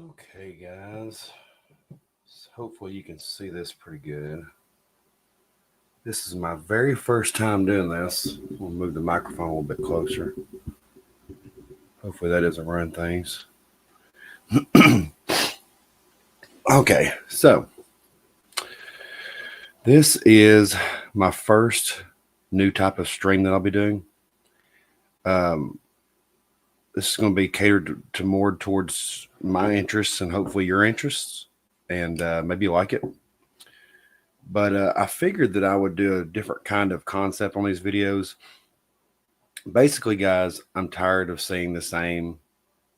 Okay, guys. So hopefully you can see this pretty good. This is my very first time doing this. We'll move the microphone a little bit closer. Hopefully that doesn't ruin things. Okay, so this is my first new type of stream that I'll be doing. This is going to be catered to more towards my interests and hopefully your interests, and maybe you like it. But I figured that I would do a different kind of concept on these videos. Basically, guys, I'm tired of seeing the same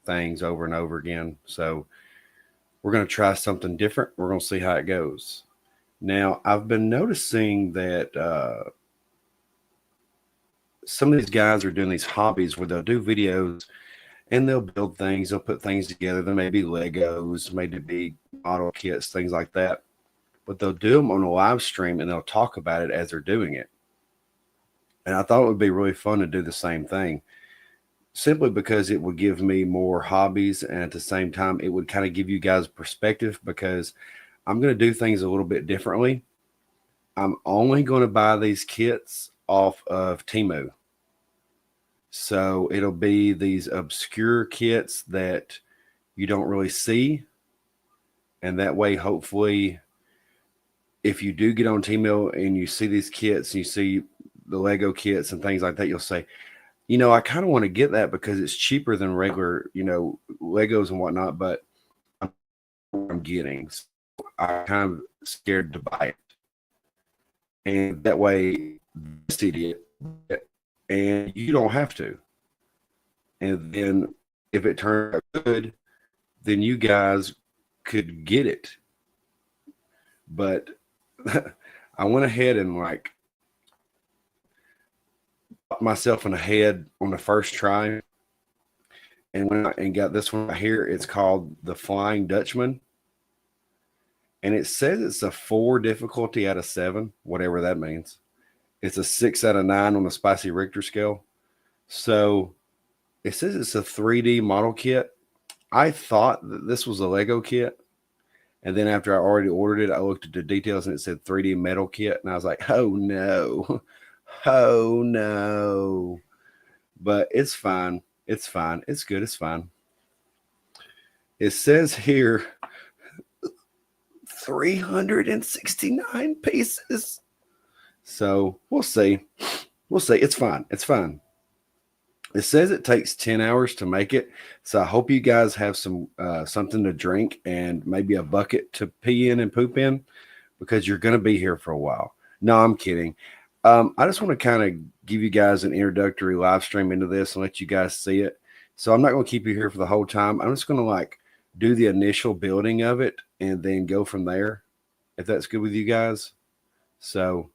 things over and over again. So we're going to try something different. We're going to see how it goes. Now, I've been noticing that some of these guys are doing these hobbies where they'll do videos and they'll build things. They'll put things together. There may be Legos, maybe model kits, things like that. But they'll do them on a live stream and they'll talk about it as they're doing it. And I thought it would be really fun to do the same thing, simply because it would give me more hobbies, and at the same time it would kind of give you guys perspective, because I'm going to do things a little bit differently. I'm only going to buy these kits off of Temu. So it'll be these obscure kits that you don't really see, and that way hopefully if you do get on Temu and you see these kits and you see the Lego kits and things like that, you'll say, I kind of want to get that because it's cheaper than regular, Legos and whatnot, but I'm getting. So I'm kind of scared to buy it. And that way, this idiot, and you don't have to. And then if it turns out good, then you guys could get it. But I went ahead and myself in the head on the first try, and got this one right here. It's called the Flying Dutchman, and it says it's a 4 difficulty out of 7, whatever that means. It's a 6 out of 9 on the spicy Richter scale. So it says it's a 3D model kit. I thought that this was a Lego kit, and then after I already ordered it, I looked at the details and it said 3D metal kit, and I was like, oh no. Oh no. But it's fine. It's fine. It's good. It's fine. It says here 369 pieces. So we'll see. We'll see. It's fine. It's fine. It says it takes 10 hours to make it. So I hope you guys have some something to drink and maybe a bucket to pee in and poop in, because you're going to be here for a while. No, I'm kidding. I just want to kind of give you guys an introductory live stream into this and let you guys see it. So I'm not going to keep you here for the whole time. I'm just going to do the initial building of it and then go from there, if that's good with you guys. So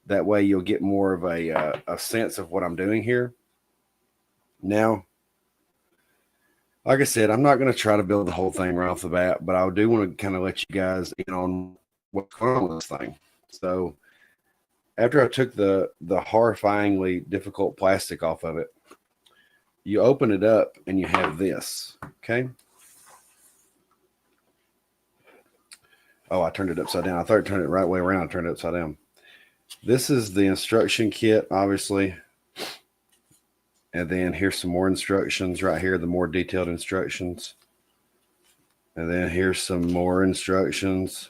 that way you'll get more of a sense of what I'm doing here. Now, like I said, I'm not going to try to build the whole thing right off the bat, but I do want to kind of let you guys in on what's going on with this thing. So after I took the horrifyingly difficult plastic off of it, you open it up and you have this, okay? Oh, I turned it upside down. I thought I turned it right way around. I turned it upside down. This is the instruction kit, obviously. And then here's some more instructions right here, the more detailed instructions. And then here's some more instructions.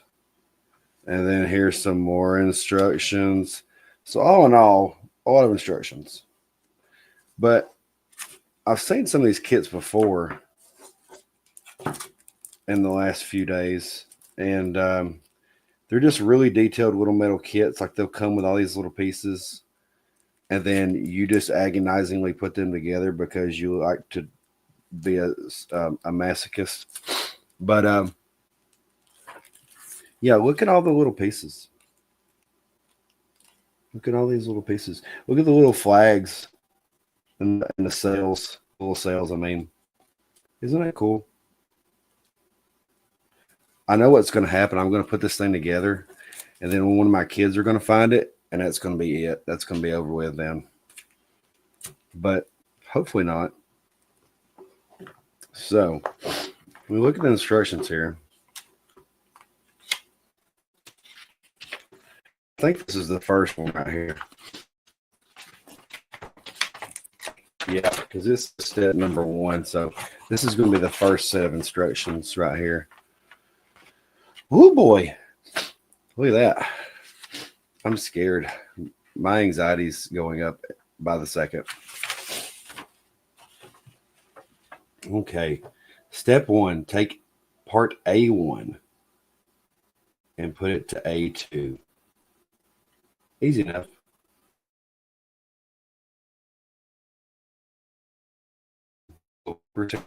And then here's some more instructions. So all in all, a lot of instructions. But I've seen some of these kits before in the last few days. And they're just really detailed little metal kits. Like they'll come with all these little pieces. And then you just agonizingly put them together because you like to be a masochist. But yeah, look at all the little pieces. Look at all these little pieces. Look at the little flags and the sails, little sails. I mean, isn't that cool? I know what's going to happen. I'm going to put this thing together, and then one of my kids are going to find it, and that's going to be it. That's going to be over with then. But hopefully not. So We look at the instructions here. I think this is the first one right here. Yeah, because this is step number 1. So this is going to be the first set of instructions right here. Oh boy. Look at that. I'm scared. My anxiety's going up by the second. Okay. Step 1, take part A1 and put it to A2. Easy enough. The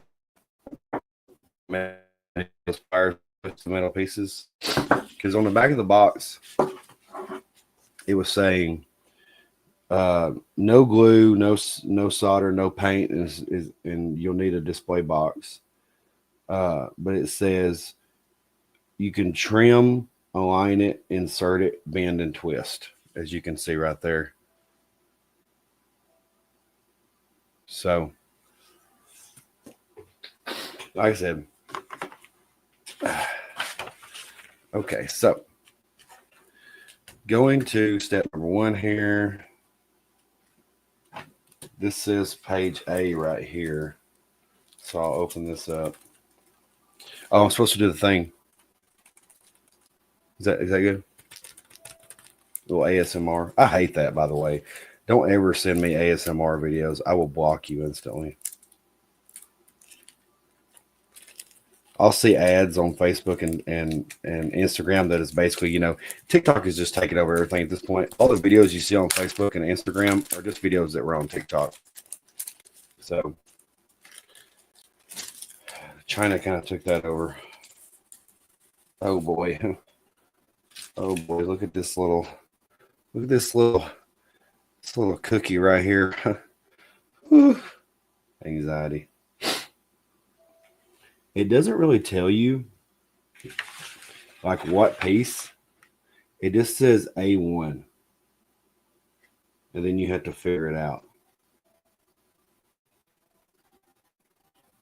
metal pieces, because on the back of the box it was saying no glue, no solder, no paint, and you'll need a display box. But it says you can trim, align it, insert it, bend, and twist, as you can see right there. So, like I said, okay, so going to step number 1 here. This says page A right here. So I'll open this up. Oh, I'm supposed to do the thing. Is that good? A little ASMR. I hate that, by the way. Don't ever send me ASMR videos. I will block you instantly. I'll see ads on Facebook and Instagram that is basically, TikTok is just taking over everything at this point. All the videos you see on Facebook and Instagram are just videos that were on TikTok. So China kind of took that over. Oh boy. Oh boy, look at this little cookie right here. Anxiety. It doesn't really tell you like what piece. It just says A1. And then you have to figure it out.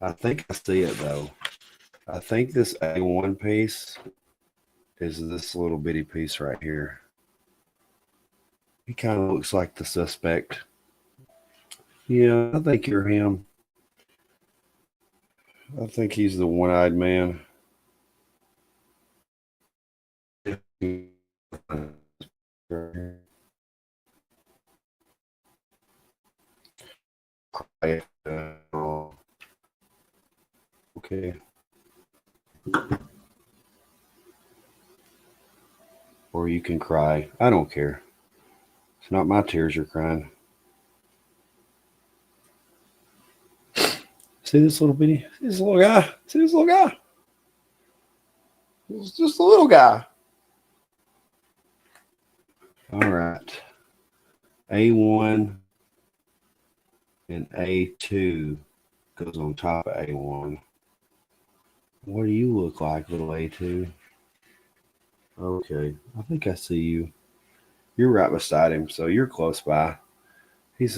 I think I see it though. I think this A1 piece is this little bitty piece right here. He kind of looks like the suspect. Yeah, I think you're him. I think he's the one-eyed man. Okay. Or you can cry. I don't care. It's not my tears you're crying. See this little bitty? See this little guy? See this little guy? It's just a little guy. All right. A1 and A2 goes on top of A1. What do you look like, little A2? Okay, I think I see you. You're right beside him, so you're close by. He's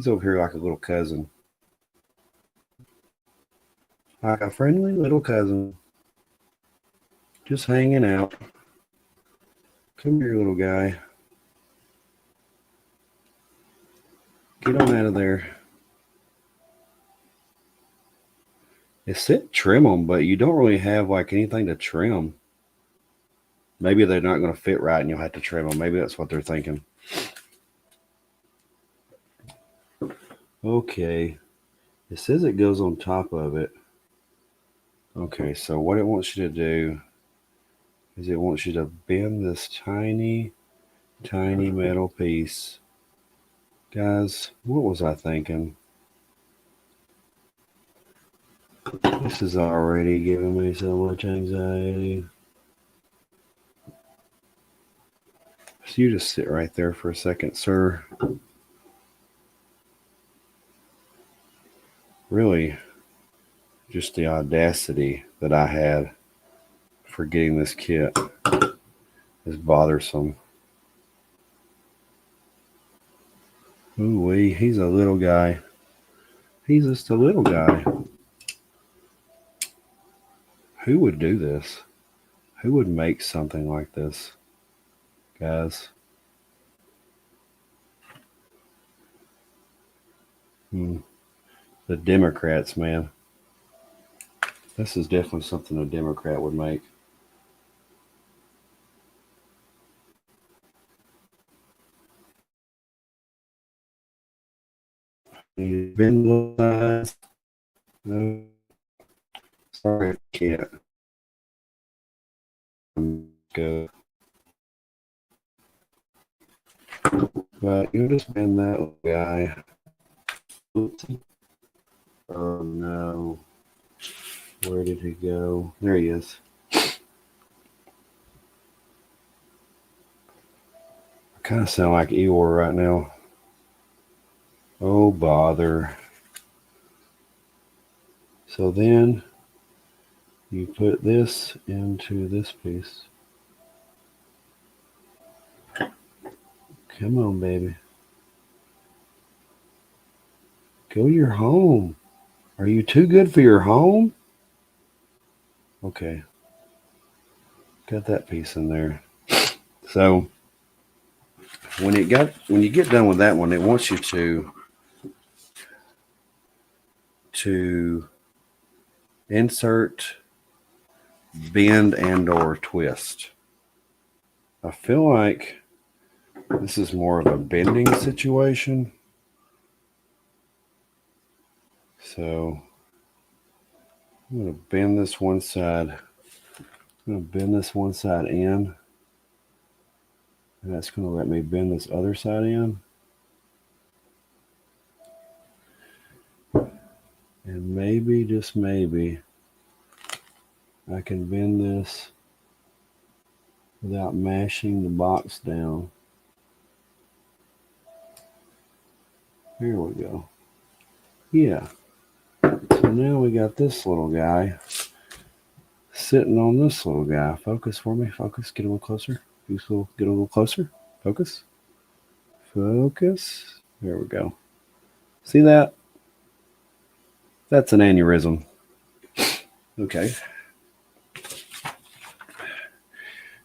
over here like a little cousin. Like a friendly little cousin. Just hanging out. Come here, little guy. Get on out of there. It said trim them, but you don't really have like anything to trim. Maybe they're not going to fit right and you'll have to trim them. Maybe that's what they're thinking. Okay. It says it goes on top of it. Okay, so what it wants you to do is it wants you to bend this tiny, tiny metal piece. Guys, what was I thinking? This is already giving me so much anxiety. So you just sit right there for a second, sir. Really, just the audacity that I had for getting this kit is bothersome. Ooh-wee, he's a little guy. He's just a little guy. Who would do this? Who would make something like this, guys? The Democrats, man. This is definitely something a Democrat would make. You bend sides. No, sorry, I can't. Go. But you just bend that guy. Oopsie. Oh no. Where did he go? There he is. I kind of sound like Eeyore right now. Oh, bother. So then you put this into this piece. Come on, baby. Go to your home. Are you too good for your home? Okay. Got that piece in there. So when you get done with that one, it wants you to insert, bend, and or twist. I feel like this is more of a bending situation. So I'm going to bend this one side. I'm going to bend this one side in. And that's going to let me bend this other side in. And maybe, just maybe, I can bend this without mashing the box down. Here we go. Yeah. So now we got this little guy sitting on this little guy. Focus for me. Focus. Get a little closer. Get a little closer. Focus. Focus. There we go. See that? That's an aneurysm. Okay.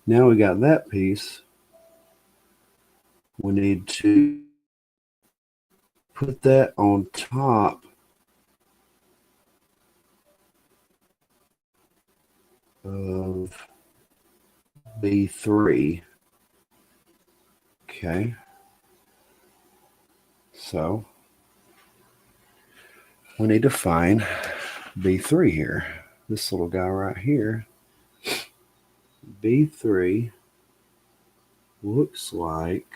Now we got that piece. We need to put that on top of B3. Okay. So we need to find B3 here. This little guy right here. B3 looks like,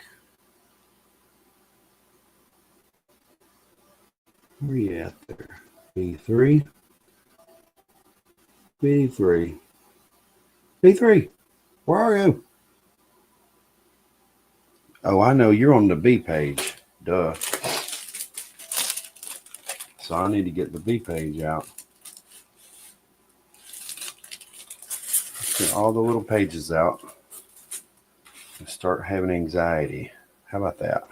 where are you at there? B3. B3. B3. Where are you? Oh, I know you're on the B page. Duh. So I need to get the B page out. Get all the little pages out and start having anxiety. How about that?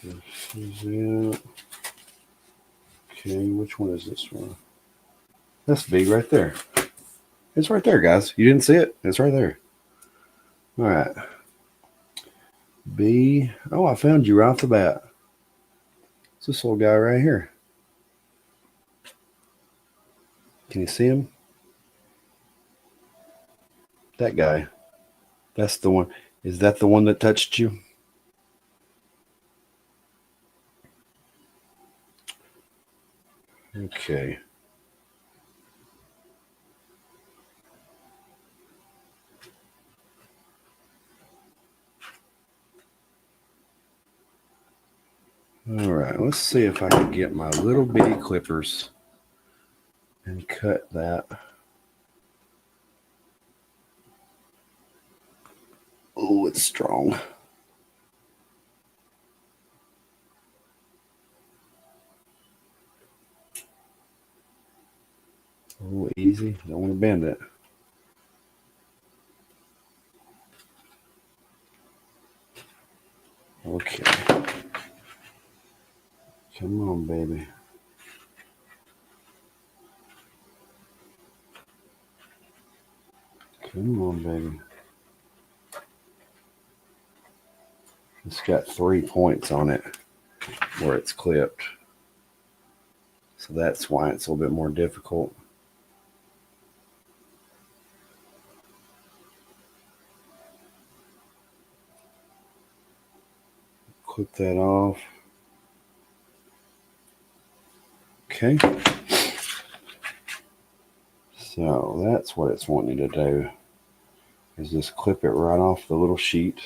This is it. Okay, which one is this one? That's B right there. It's right there, guys. You didn't see it? It's right there. All right. B. Oh, I found you right off the bat. It's this little guy right here. Can you see him? That guy. That's the one. Is that the one that touched you? Okay. All right. Let's see if I can get my little bitty clippers and cut that. Oh, it's strong. Oh, easy. Don't want to bend it. Okay. Come on, baby. Come on, baby. It's got 3 points on it where it's clipped. So that's why it's a little bit more difficult. Clip that off. Okay. So that's what it's wanting to do, is just clip it right off the little sheet.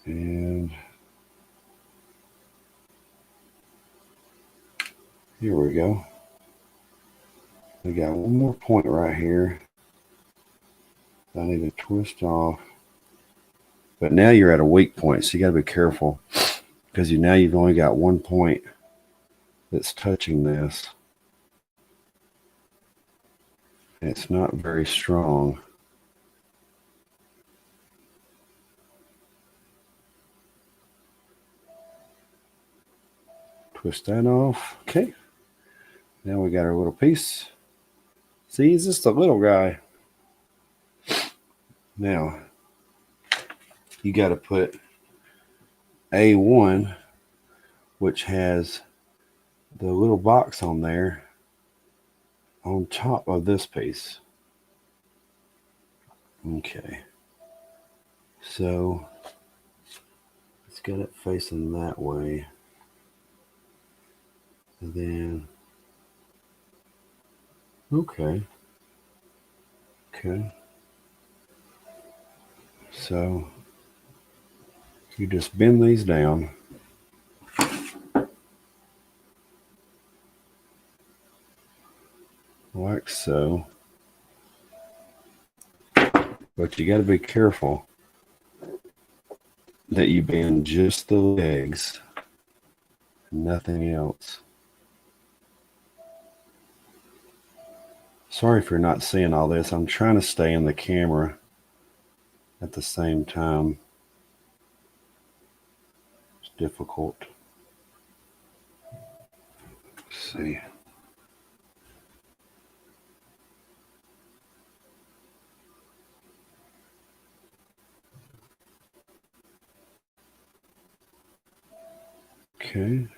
And here we go. We got one more point right here. I need to twist off. But now you're at a weak point, so you got to be careful, because now you've only got 1 point that's touching this. And it's not very strong. Twist that off. Okay. Now we got our little piece. See, it's just a little guy. Now, you got to put A1, which has the little box on there, on top of this piece. Okay. So, let's get it facing that way. And then, okay. So, you just bend these down. Like so. But you got to be careful that you bend just the legs, nothing else. Sorry if you're not seeing all this. I'm trying to stay in the camera at the same time. It's difficult. Let's see. Okay.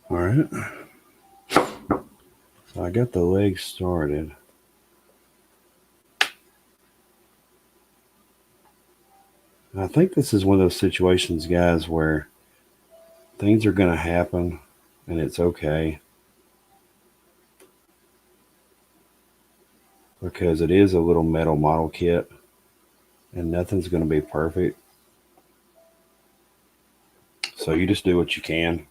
All right. So I got the legs started. And I think this is one of those situations, guys, where things are going to happen and it's okay. Because it is a little metal model kit and nothing's going to be perfect. So you just do what you can.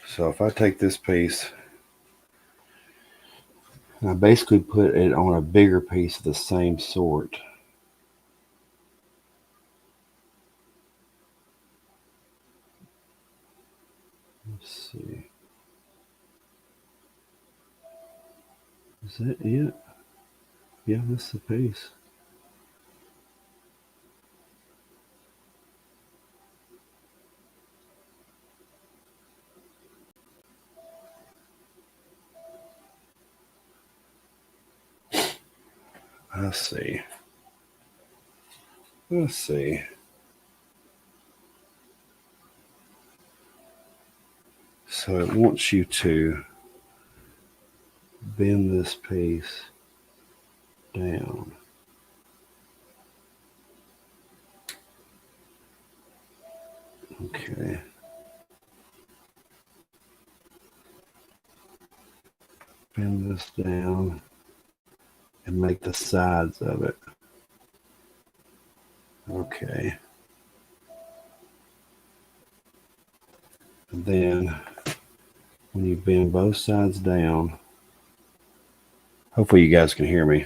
So if I take this piece, and I basically put it on a bigger piece of the same sort. Let's see. Is that it? Yeah, that's the piece. Let's see. Let's see. So it wants you to bend this piece down. Okay. Bend this down and make the sides of it. Okay. And then when you bend both sides down, hopefully you guys can hear me.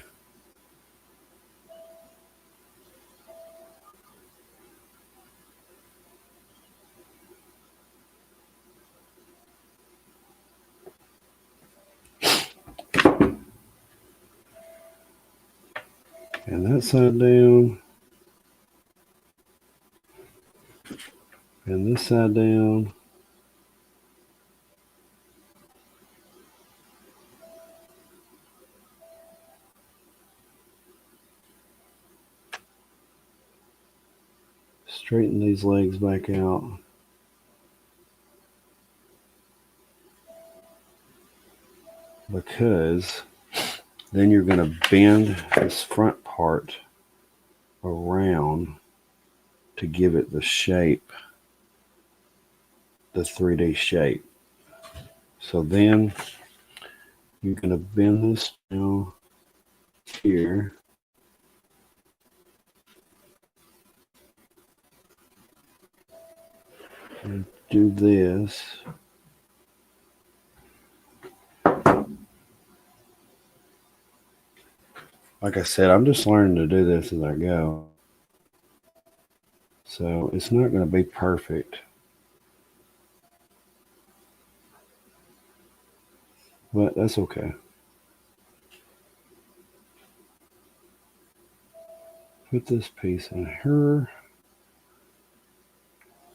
And that side down. And this side down. Straighten these legs back out. Because then you're going to bend this front part around to give it the shape, the 3D shape. So then you're going to bend this down here. And do this. Like I said, I'm just learning to do this as I go. So it's not going to be perfect. But that's okay. Put this piece in here.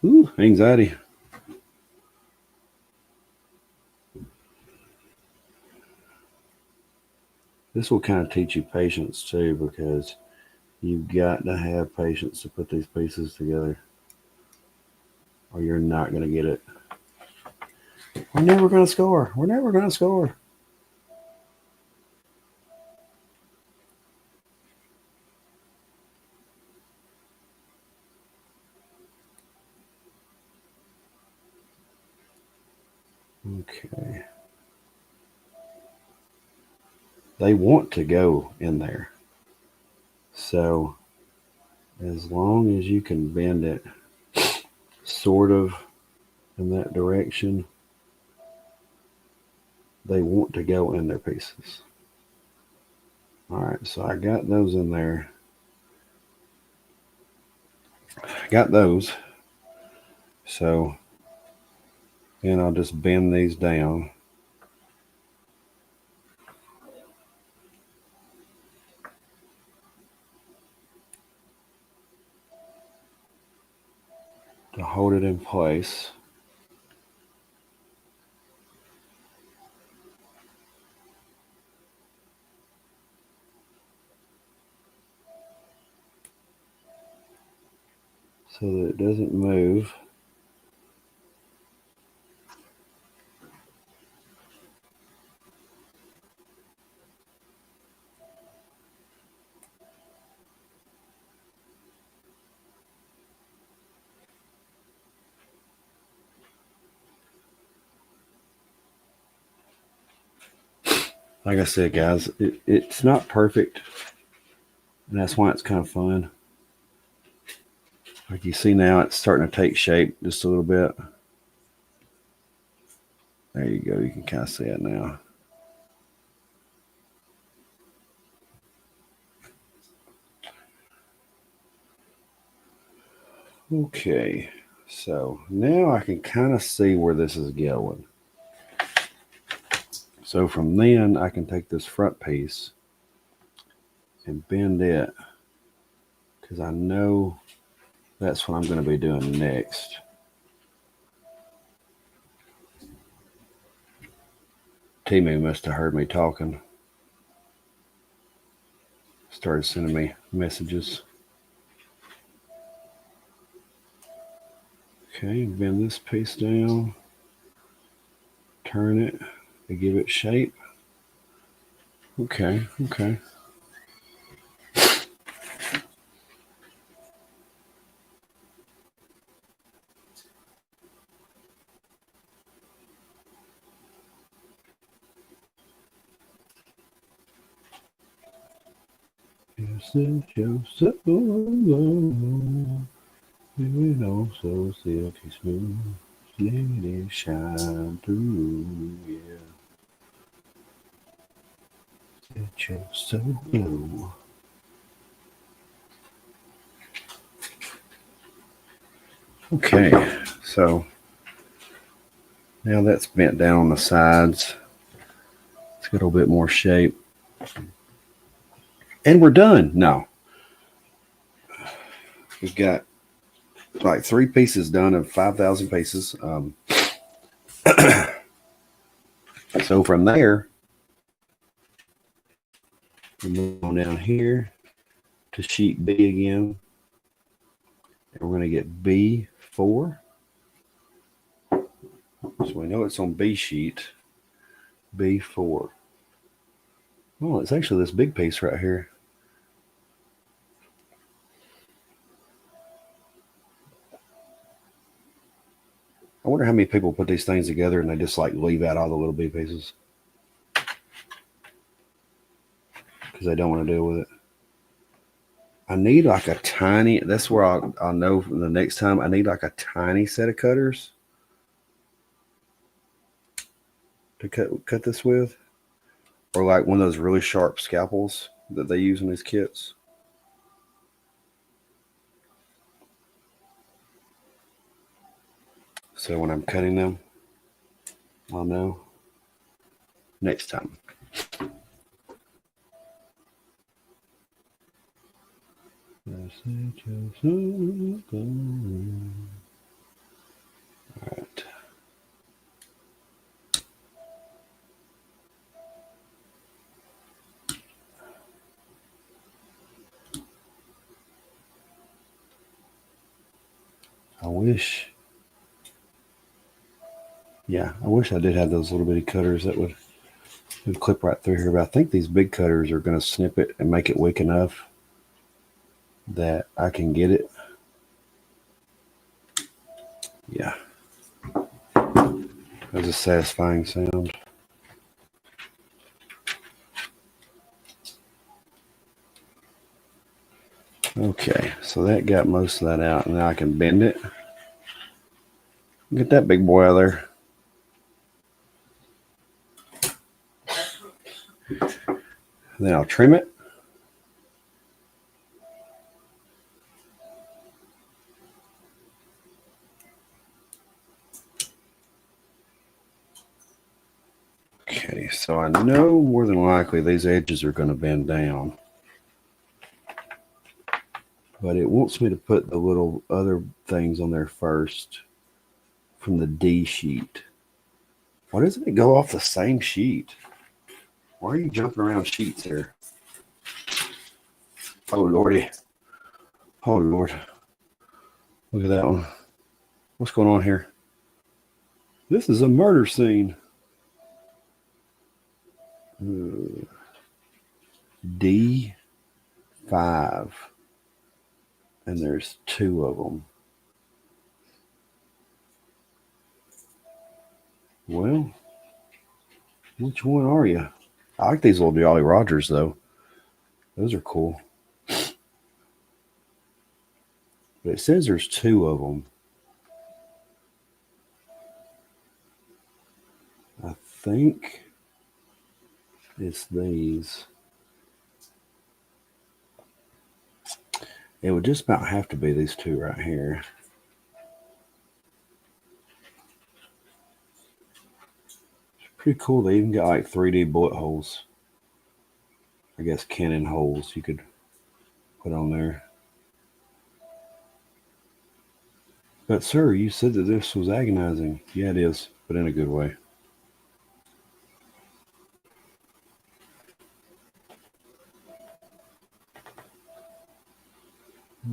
Ooh, anxiety. This will kind of teach you patience too, because you've got to have patience to put these pieces together, or you're not going to get it. We're never going to score. We're never going to score. Okay. They want to go in there. So as long as you can bend it sort of in that direction, they want to go in their pieces. All right, so I got those in there. Got those. So then I'll just bend these down. To hold it in place. So that it doesn't move. Like I said, guys, it's not perfect, and that's why it's kind of fun. Like you see now, it's starting to take shape just a little bit. There you go. You can kind of see it now. Okay, so now I can kind of see where this is going. So from then, I can take this front piece and bend it, because I know that's what I'm going to be doing next. Temu must have heard me talking. Started sending me messages. Okay, bend this piece down. Turn it to give it shape. Okay, okay. Yourself, yourself, it also silky smooth. Let it shine through, yeah. Set yourself blue. Okay, so now that's bent down on the sides. It's got a little bit more shape. And we're done. No, we've got like 3 pieces done of 5,000 pieces. So from there, we move on down here to sheet B again. And we're going to get B4. So we know it's on B sheet, B4. Well, it's actually this big piece right here. I wonder how many people put these things together and they just like leave out all the little bitty pieces because they don't want to deal with it. I need like a tiny, that's where I'll know the next time. I need like a tiny set of cutters to cut this with, or like one of those really sharp scalpels that they use in these kits. So when I'm cutting them, I'll know next time. All right. I wish I did have those little bitty cutters that would clip right through here, but I think these big cutters are going to snip it and make it weak enough that I can get it. Yeah. That's a satisfying sound. Okay, so that got most of that out, and now I can bend it. Get that big boy out of there. Then I'll trim it. Okay, so I know more than likely these edges are going to bend down. But it wants me to put the little other things on there first from the D sheet. Why doesn't it go off the same sheet? Why are you jumping around sheets here? Oh, Lordy. Oh, Lord. Look at that one. What's going on here? This is a murder scene. D5. And there's 2 of them. Well, which one are you? I like these little Jolly Rogers, though. Those are cool. But it says there's 2 of them. I think it's these. It would just about have to be these 2 right here. It's pretty cool. They even got like 3D bullet holes. I guess cannon holes you could put on there. But sir, you said that this was agonizing. Yeah, it is, but in a good way.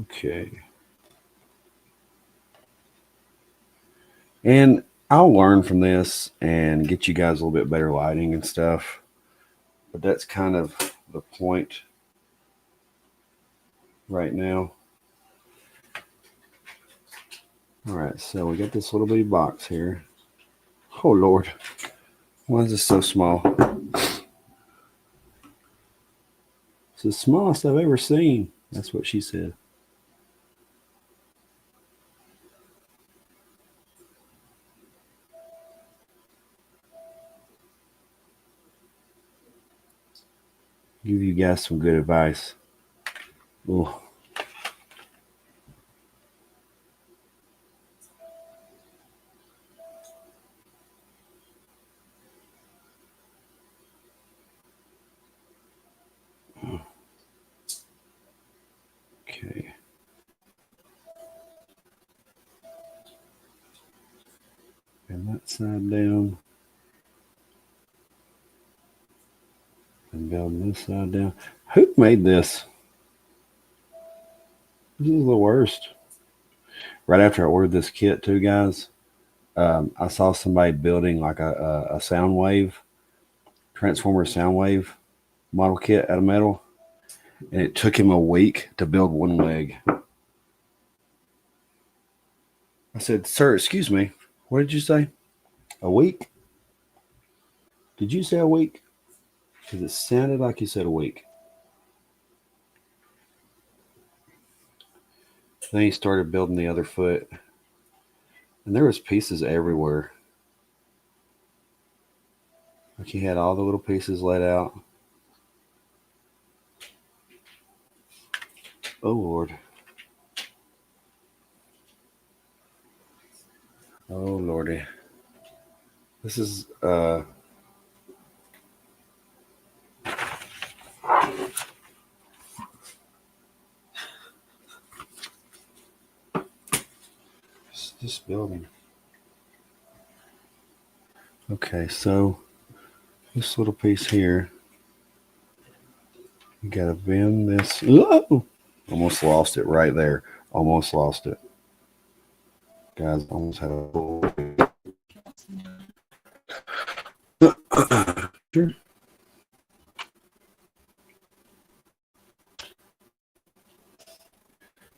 Okay. And I'll learn from this and get you guys a little bit better lighting and stuff. But that's kind of the point right now. All right, so we got this little bitty box here. Oh, Lord. Why is this so small? It's the smallest I've ever seen. That's what she said. Give you guys some good advice. Ooh. side down. And build this side down. Who made this? This is the worst. Right after I ordered this kit too, guys, I saw somebody building like a sound wave, transformer sound wave model kit out of metal. And it took him a week to build one leg. I said, sir, excuse me. What did you say? A week? Did you say a week? Because it sounded like you said a week. Then he started building the other foot. And there was pieces everywhere. Like he had all the little pieces laid out. Oh, Lord. Oh, Lordy. This is, this building. Okay, so this little piece here, you gotta bend this. Whoa! Almost lost it right there. Almost lost it. Guys, almost had a sure.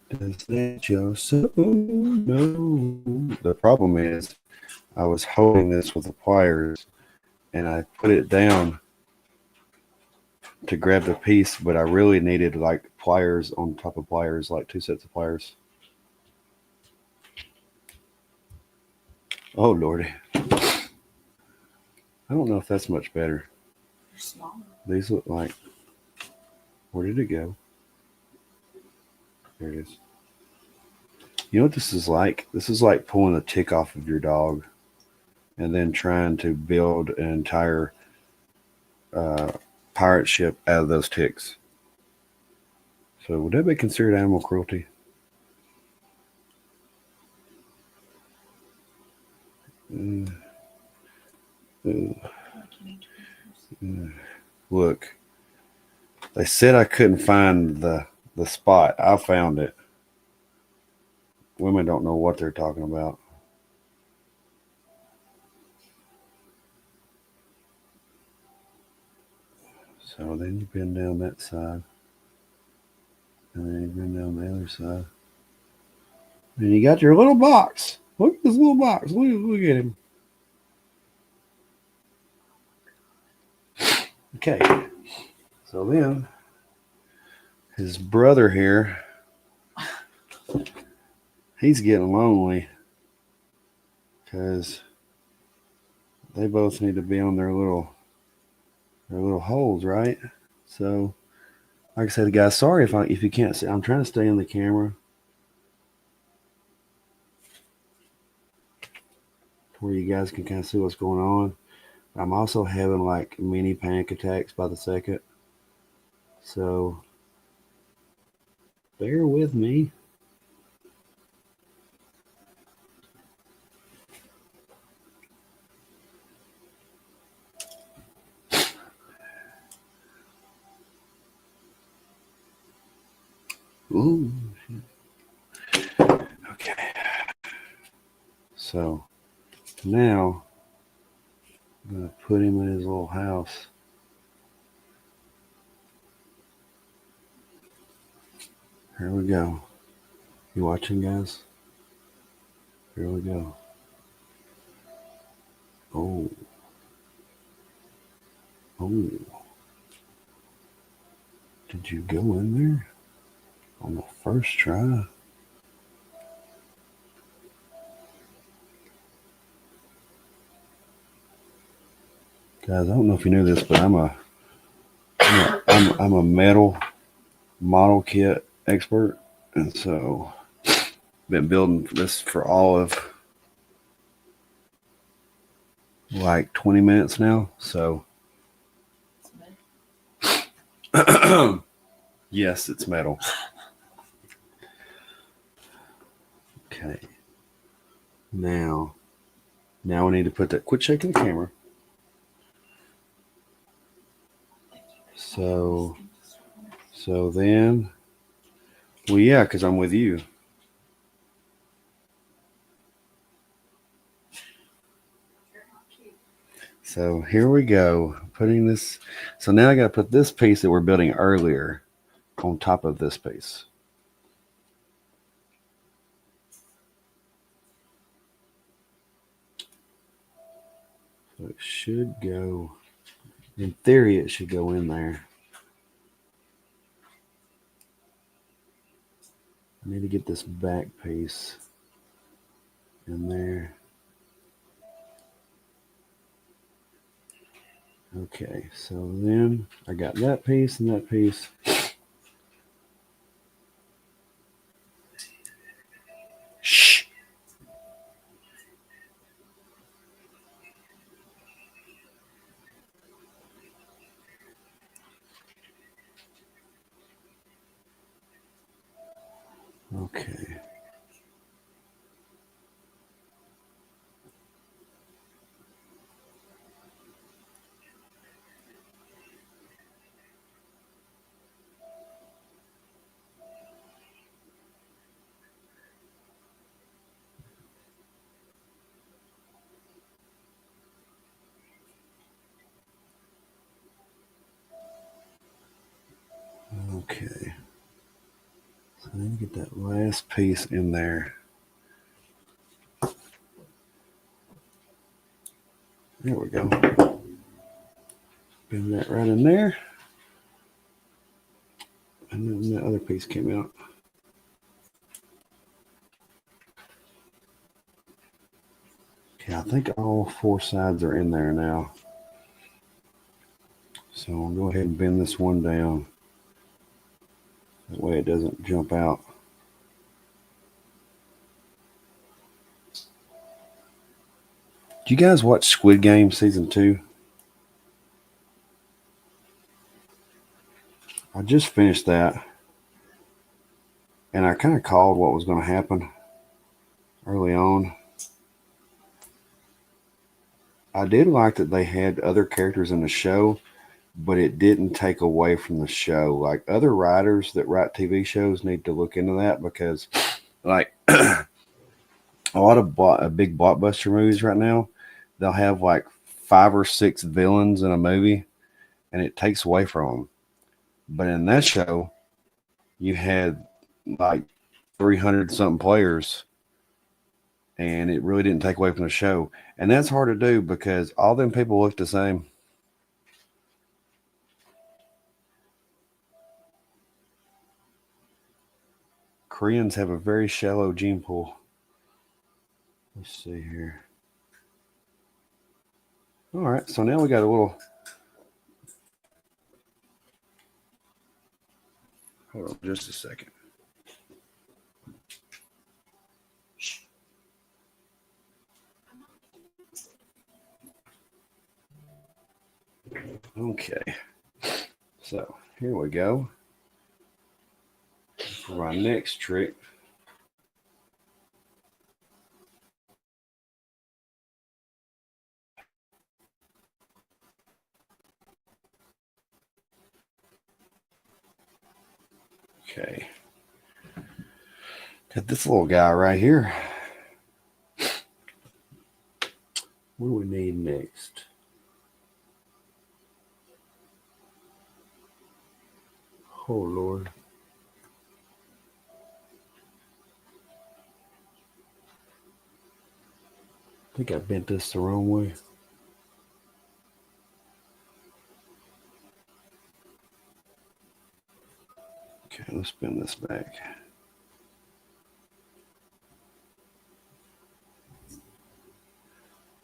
Does that show so? No. The problem is, I was holding this with the pliers, and I put it down to grab the piece, but I really needed like pliers on top of pliers, like 2 sets of pliers. Oh, Lordy. I don't know if that's much better. They're smaller. These look like, where did it go? There it is. You know what this is like? This is like pulling a tick off of your dog and then trying to build an entire pirate ship out of those ticks. So would that be considered animal cruelty? Look, they said I couldn't find the spot. I found it. Women don't know what they're talking about. So then you bend down that side. And then you bend down the other side. And you got your little box. Look at this little box. Look at him. Okay. So then his brother here, he's getting lonely because they both need to be on their little holes, right? So, like I said, guys, sorry if you can't see. I'm trying to stay in the camera where you guys can kind of see what's going on. I'm also having like mini panic attacks by the second, so bear with me. Ooh. Okay. So now I'm going to put him in his little house. Here we go. You watching, guys? Here we go. Oh. Oh. Did you go in there on the first try? Guys, I don't know if you knew this, but I'm a metal model kit expert, and so been building this for all of like 20 minutes now. So yes, it's metal. Okay. Now Now we need to put that. Quit shaking the camera. So then, well, yeah, because I'm with you. So here we go, putting this. So now I got to put this piece that we're building earlier on top of this piece. So it should go, in theory, it should go in there. I need to get this back piece in there. Okay, so then I got that piece and that piece. Shh. Okay. Okay. So then get that last piece in there. There we go. Bend that right in there. And then the other piece came out. Okay, I think all four sides are in there now. So I'll go ahead and bend this one down. That way it doesn't jump out. Do you guys watch Squid Game season 2? I just finished that. And I kind of called what was going to happen early on. I did like that they had other characters in the show, but it didn't take away from the show. Like other writers that write TV shows need to look into that because, like, a lot of big blockbuster movies right now, they'll have like 5 or 6 villains in a movie, and it takes away from them. But in that show, you had like 300 something players, and it really didn't take away from the show. And that's hard to do because all them people look the same. Koreans have a very shallow gene pool. Let's see here. All right, so now we got a little. Hold on just a second. Okay, so here we go. For my next trick. Okay. Got this little guy right here. What do we need next? Oh, Lord. I think I bent this the wrong way. Okay, let's bend this back.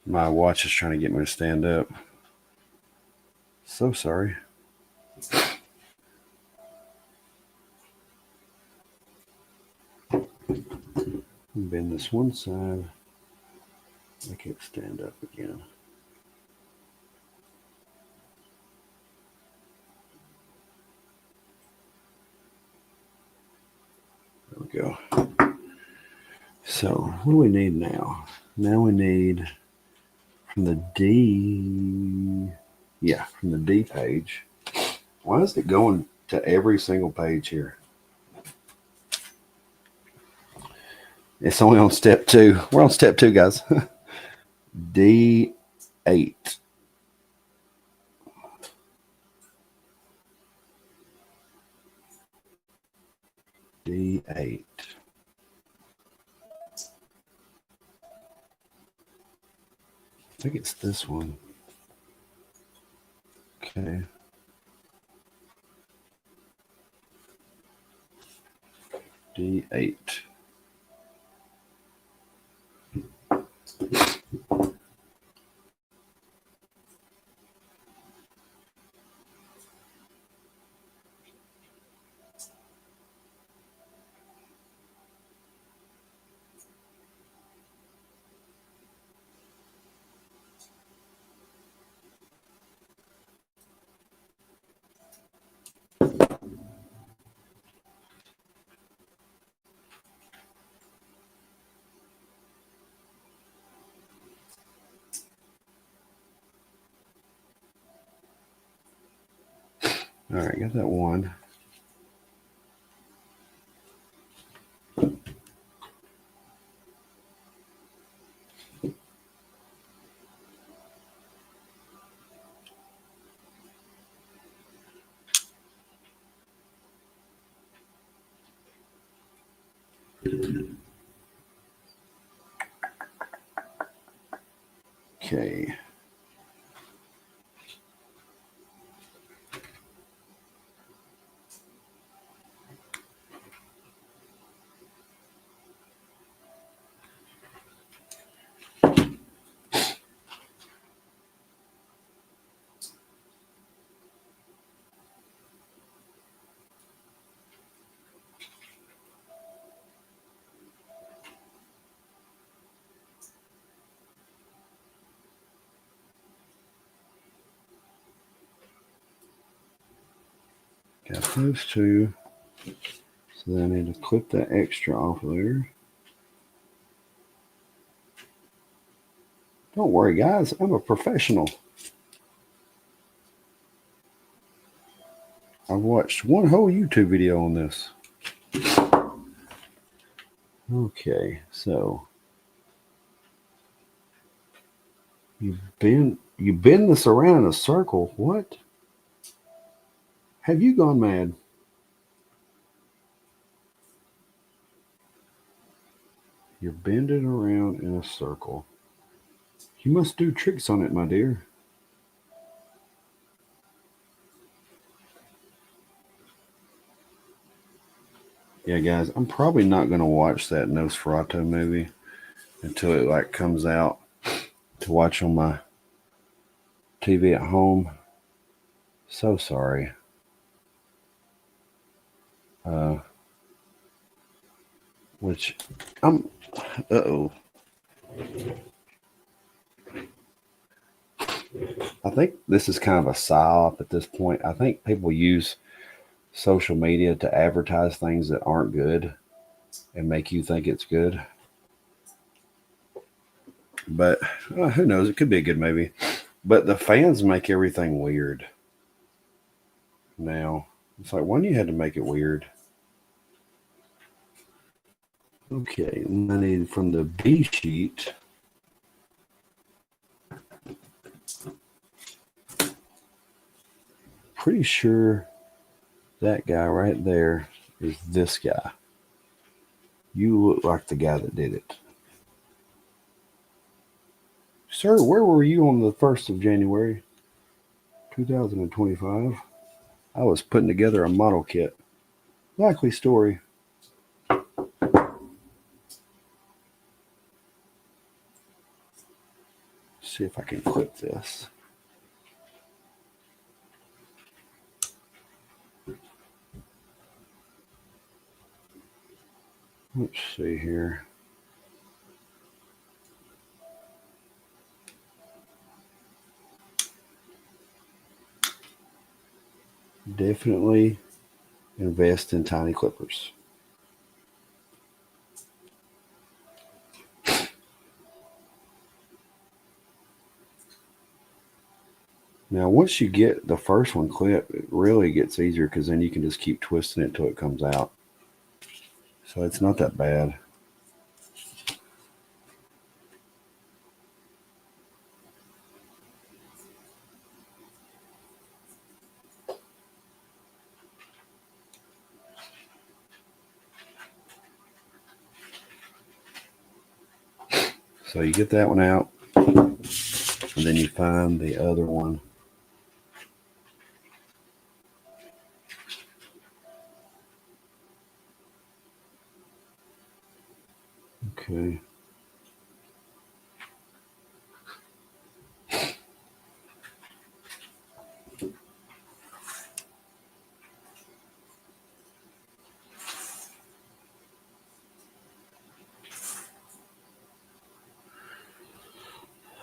My watch is trying to get me to stand up. So sorry. Bend this one side. Make it stand up again. There we go. So what do we need now? Now we need from the D. Yeah, from the D page. Why is it going to every single page here? It's only on step 2. We're on step 2, guys. D8. D8. I think it's this one. Okay. D8. All right, got that one. Okay. Got those two. So then I need to clip that extra off of there. Don't worry, guys. I'm a professional. I've watched one whole YouTube video on this. Okay, so you bend this around in a circle. What? Have you gone mad? You're bending around in a circle. You must do tricks on it, my dear. Yeah, guys, I'm probably not going to watch that Nosferatu movie until it like comes out to watch on my TV at home. So sorry. Which I'm uh-oh. I think this is kind of a psyop at this point. I think people use social media to advertise things that aren't good and make you think it's good. But who knows? It could be a good movie. But the fans make everything weird now. It's like, when you had to make it weird. Okay, and I need from the B sheet. Pretty sure that guy right there is this guy. You look like the guy that did it. Sir, where were you on the 1st of January, 2025? I was putting together a model kit. Likely story. See if I can clip this. Let's see here. Definitely invest in tiny clippers. Now, once you get the first one clipped, it really gets easier because then you can just keep twisting it until it comes out. So it's not that bad. So you get that one out, and then you find the other one. Okay.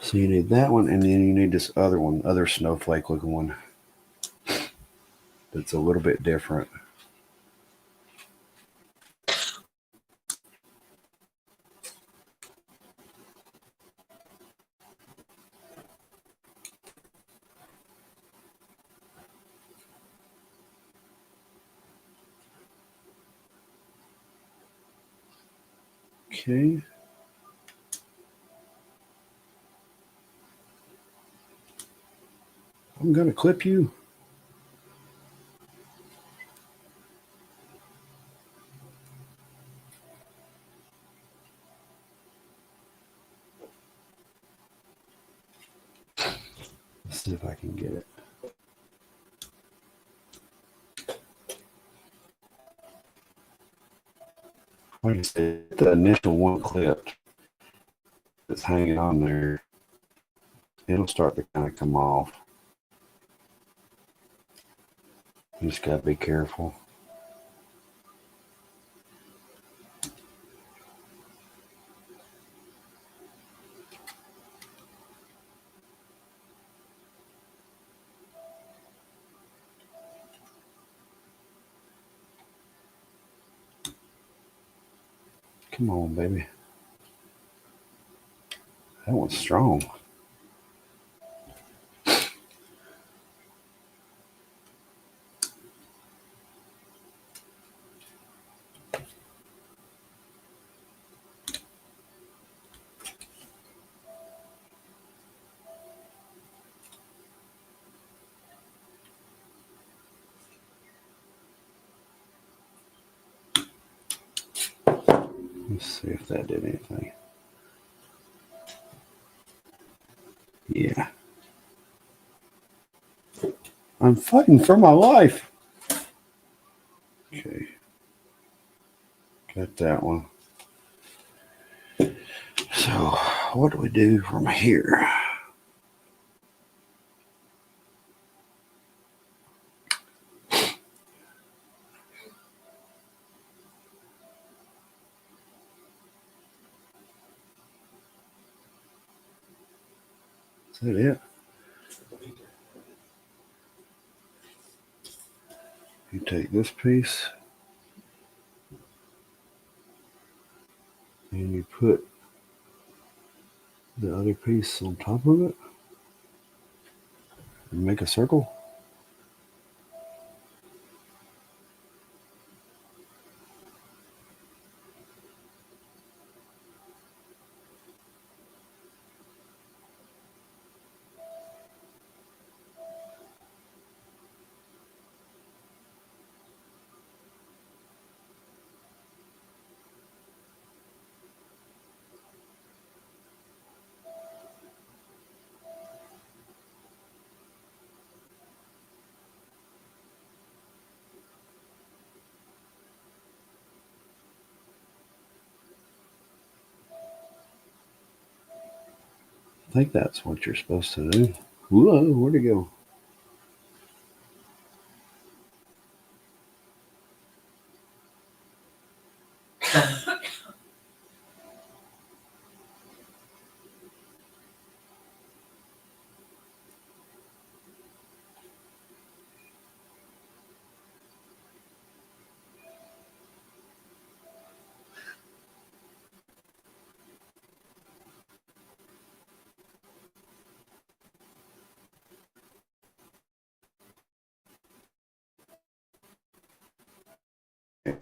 So you need that one, and then you need this other one, other snowflake looking one. That's a little bit different. Okay. I'm going to clip you. Let's see if I can get it. Like I said, the initial one clip that's hanging on there, it'll start to kind of come off. You just got to be careful. Come on, baby. That one's strong. Let's see if that did anything. Yeah. I'm fighting for my life. Okay. Got that one. So, what do we do from here? Is that it? You take this piece and you put the other piece on top of it and make a circle. I think that's what you're supposed to do. Whoa, where'd it go? I'm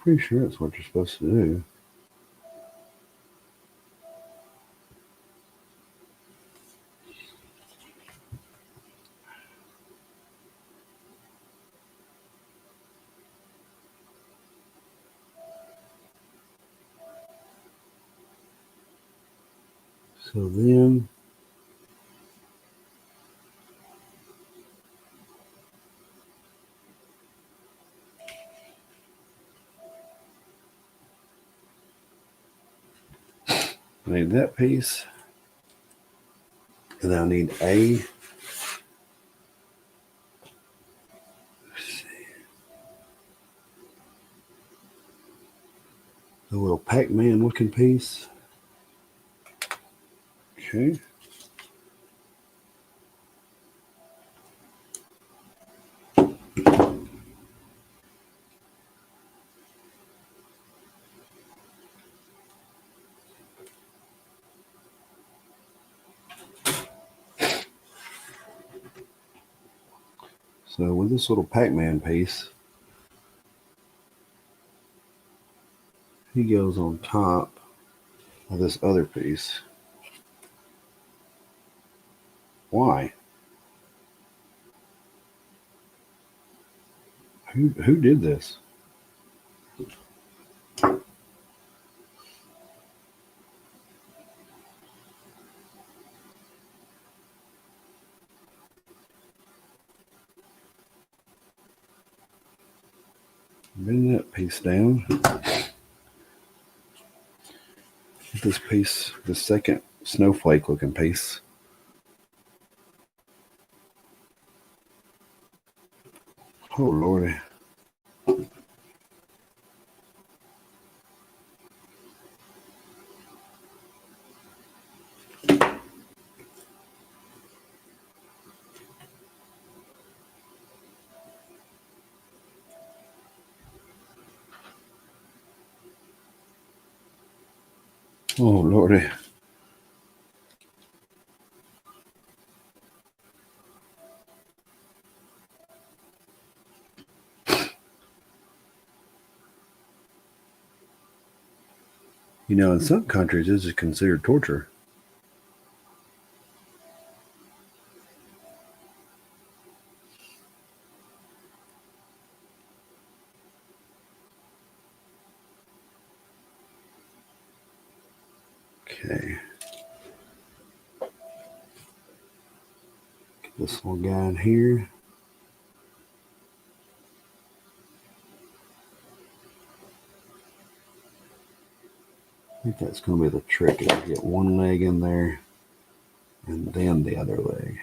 pretty sure that's what you're supposed to do. So then I need that piece. And I need a little Pac-Man looking piece. Okay. So with this little Pac-Man piece, he goes on top of this other piece. Why? Who did this? Bring that piece down. Get this piece, the second snowflake looking piece. Oh Lordy. Oh Lordy. You know, in some countries, this is considered torture. Okay. Get this little guy in here. I think that's going to be the trick, is to get one leg in there and then the other leg.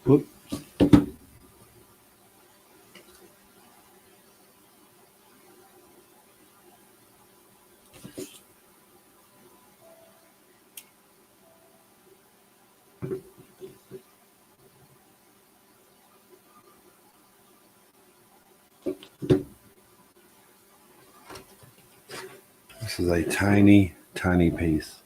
Whoop. This is a tiny, tiny piece.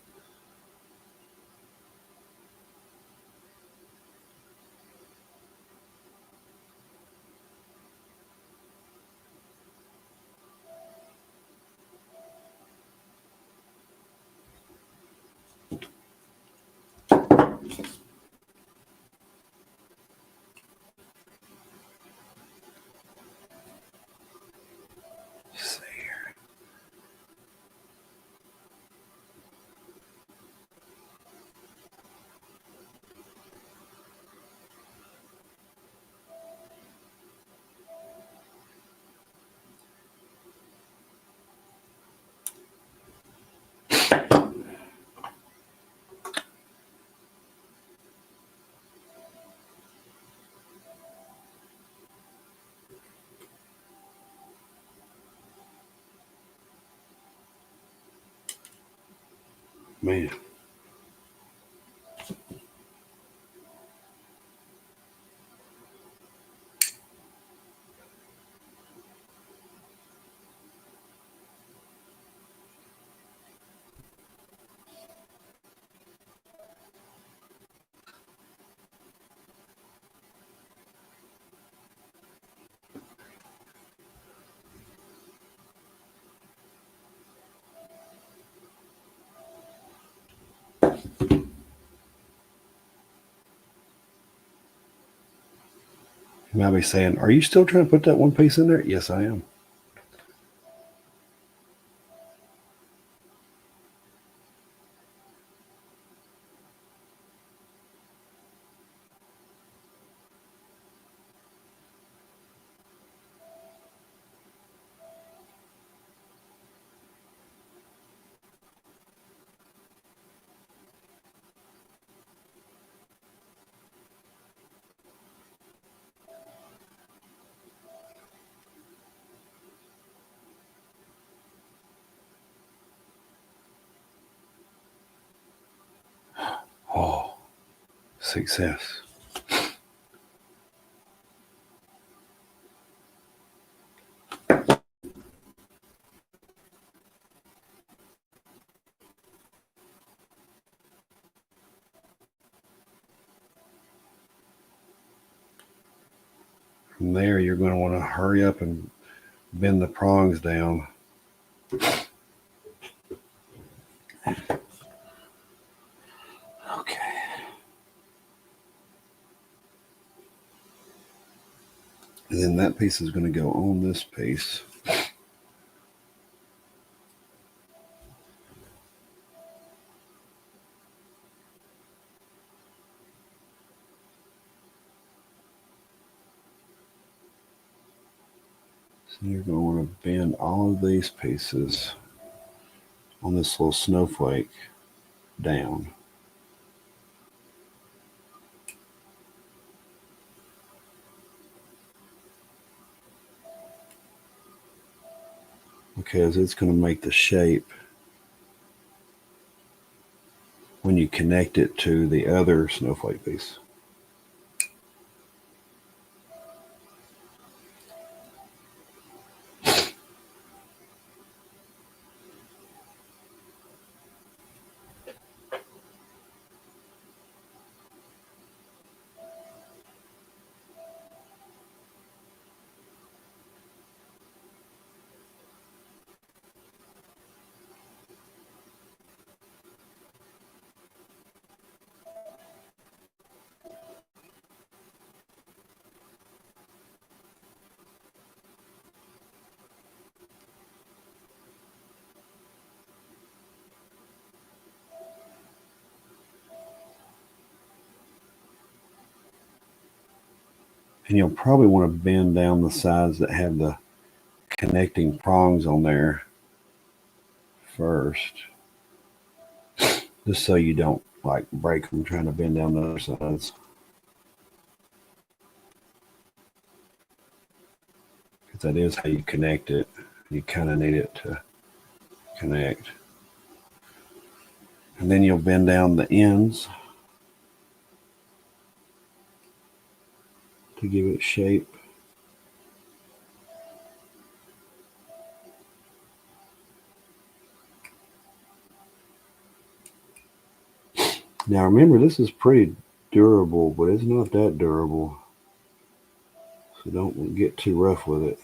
Let's see here. man. You might be saying, are you still trying to put that one piece in there? Yes, I am. Oh, success. From there, you're going to want to hurry up and bend the prongs down. Okay. And then that piece is going to go on this piece. So you're going to want to bend all of these pieces on this little snowflake down. Because it's going to make the shape when you connect it to the other snowflake piece. And you'll probably want to bend down the sides that have the connecting prongs on there first, just so you don't like break them trying to bend down the other sides. Because that is how you connect it. You kind of need it to connect. And then you'll bend down the ends to give it shape. Now remember, this is pretty durable, but it's not that durable. So don't get too rough with it.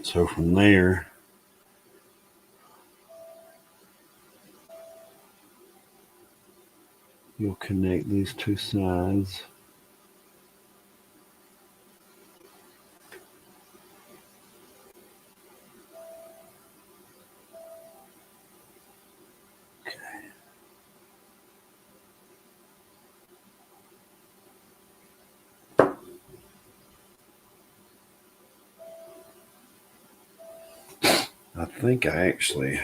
So from there, you'll connect these two sides. I think I actually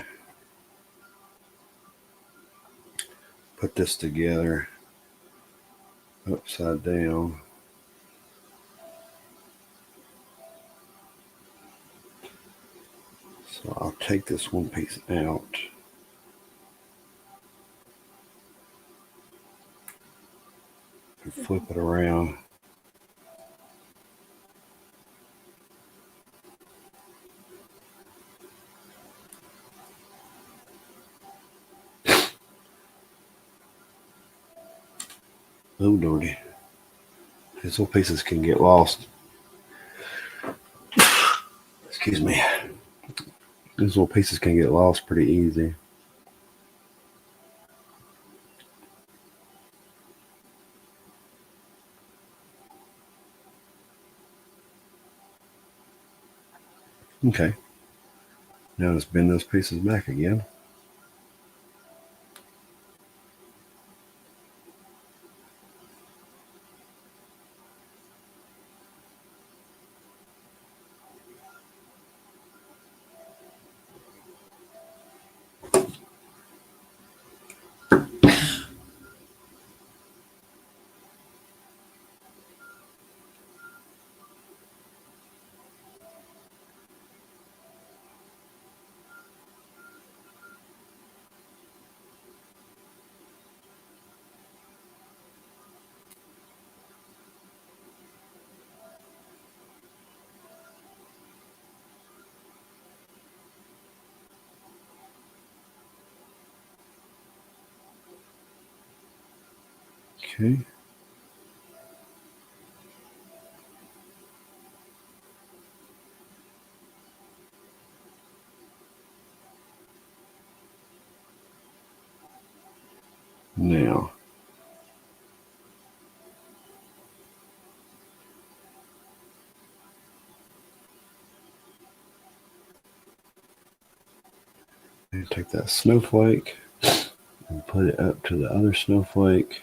put this together upside down. So I'll take this one piece out. And flip it around. Oh, lordy. These little pieces can get lost. Excuse me. These little pieces can get lost pretty easy. Okay. Now let's bend those pieces back again. Okay. Now, take that snowflake and put it up to the other snowflake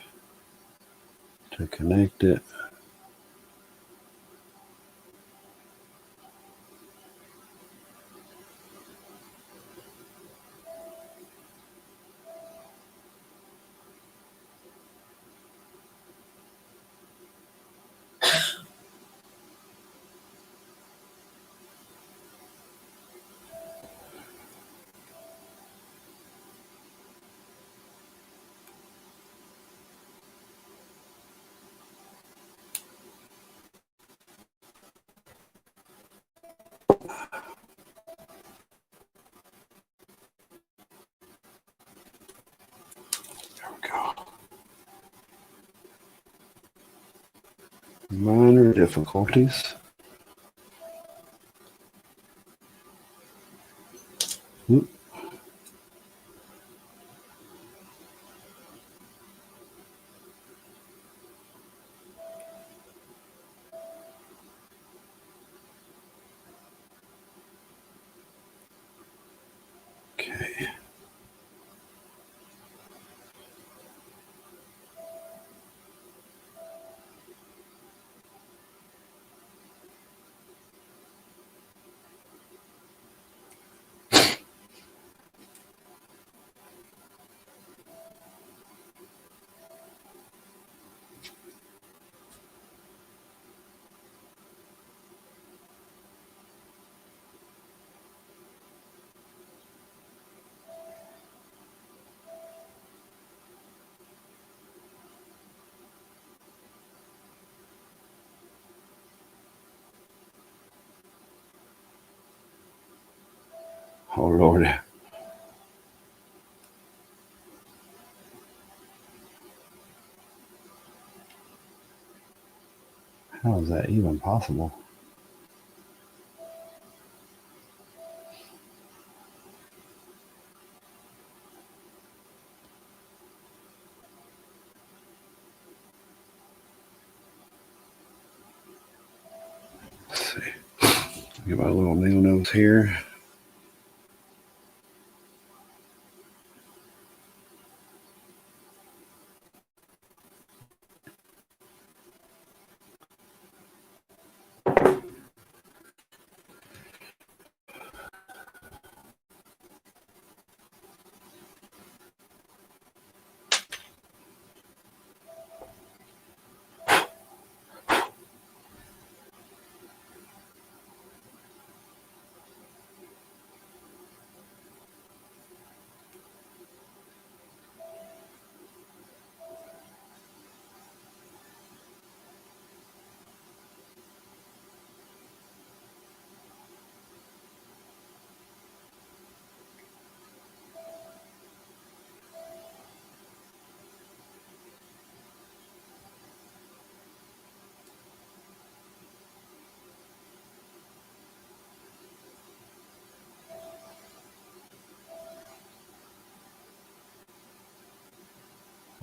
to connect it. There we go. Minor difficulties. Oop. Okay. Oh, Lord. How is that even possible? Let's see. Get my little nail nose here.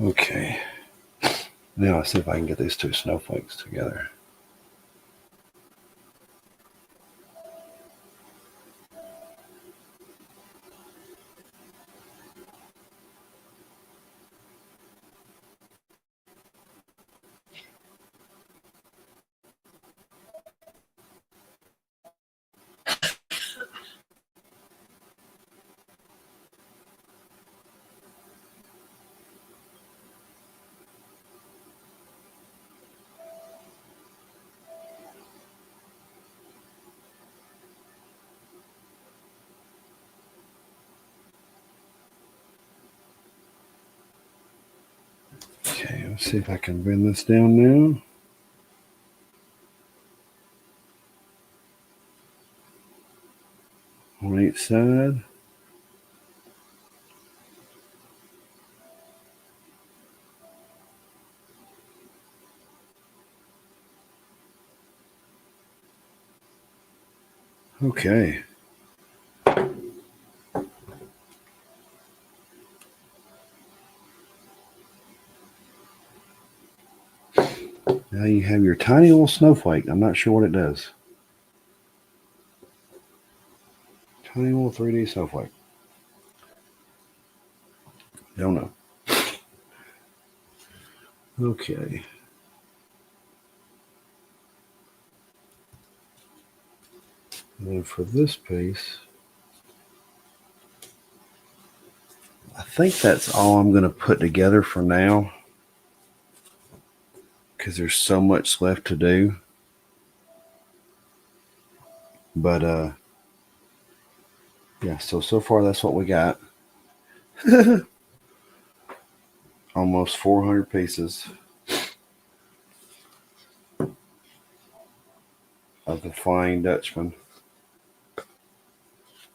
Okay. Now let's see if I can get these two snowflakes together. Okay, let's see if I can bend this down now. On each side. Okay. Now you have your tiny little snowflake. I'm not sure what it does. Tiny little 3D snowflake. Don't know. Okay. And then for this piece, I think that's all I'm going to put together for now, because there's so much left to do. But yeah, so far that's what we got. Almost 400 pieces of the Flying Dutchman.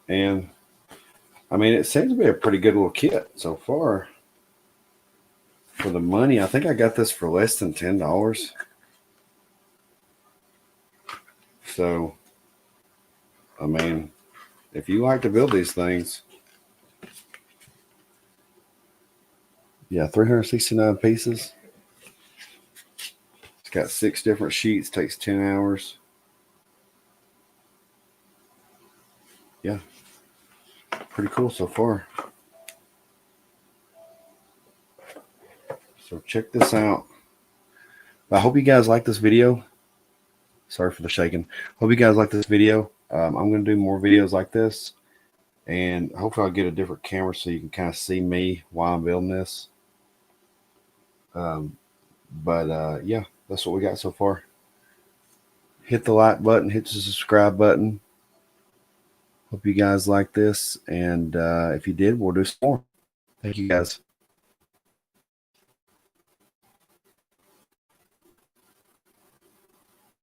And I mean, it seems to be a pretty good little kit so far. For the money, I think I got this for less than $10. So, I mean, if you like to build these things, yeah, 369 pieces. It's got 6 different sheets, takes 10 hours. Yeah, pretty cool so far. So check this out. I hope you guys like this video. Sorry for the shaking. Hope you guys like this video. I'm going to do more videos like this. And hopefully I'll get a different camera so you can kind of see me while I'm building this. Yeah, that's what we got so far. Hit the like button. Hit the subscribe button. Hope you guys like this. And if you did, we'll do some more. Thank you guys.